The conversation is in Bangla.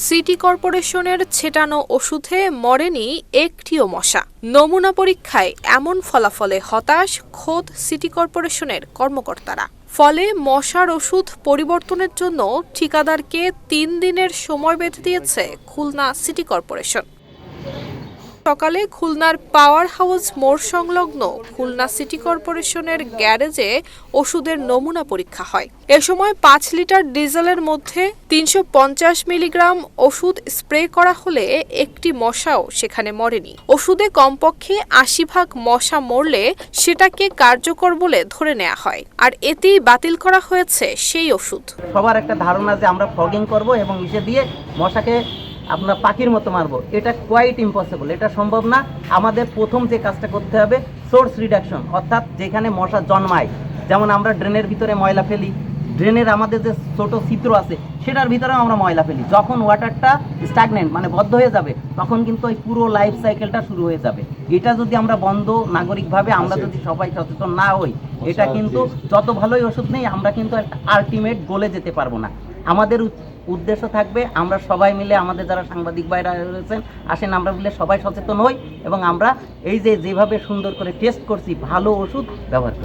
সিটি কর্পোরেশনের ছেটানো ওষুধে মরেনি একটিও মশা। নমুনা পরীক্ষায় এমন ফলাফলে হতাশ খোদ সিটি কর্পোরেশনের কর্মকর্তারা। ফলে মশার ওষুধ পরিবর্তনের জন্য ঠিকাদারকে ৩ দিনের সময় বেঁধে দিয়েছে খুলনা সিটি কর্পোরেশন। সকালে খুলনার পাওয়ার হাউস মোড় সংলগ্ন খুলনা সিটি কর্পোরেশনের গ্যারেজে ওষুধের নমুনা পরীক্ষা হয়। এ সময় ৫ লিটার ডিজেলের মধ্যে ৩৫০ মিলিগ্রাম ওষুধ স্প্রে করা হলে একটি মশাও সেখানে মরেনি। ওষুধে কমপক্ষে ৮০ ভাগ মশা মরলে সেটাকে কার্যকর বলে ধরে নেওয়া হয়, আর এতেই বাতিল করা হয়েছে সেই ওষুধ। সবার একটা ধারণা যে আমরা ফগিং করব এবং ইসে দিয়ে মশাকে আপনার পাখির মতো মারবো, এটা কোয়াইট ইম্পসিবল, এটা সম্ভব না। আমাদের প্রথম যে কাজটা করতে হবে সোর্স রিডাকশন, অর্থাৎ যেখানে মশা জন্মায়, যেমন আমরা ড্রেনের ভিতরে ময়লা ফেলি, ড্রেনের আমাদের যে ছোট ছিদ্র আছে সেটার ভিতরেও আমরা ময়লা ফেলি। যখন ওয়াটারটা স্ট্যাগনেন্ট মানে বদ্ধ হয়ে যাবে তখন কিন্তু ওই পুরো লাইফ সাইকেলটা শুরু হয়ে যাবে। এটা যদি আমরা বন্ধ নাগরিকভাবে আমরা যদি সবাই সচেতন না হই, এটা কিন্তু যত ভালোই ওষুধ নেই আমরা কিন্তু একটা আলটিমেট গোলে যেতে পারবো না। আমাদের উদ্দেশ্য থাকবে আমরা সবাই মিলে, আমাদের যারা সাংবাদিক ভাইরা রয়েছেন আসেন আমরা মিলে সবাই সচেতন হই এবং আমরা এই যেভাবে সুন্দর করে টেস্ট করছি ভালো ওষুধ ব্যবহার করি।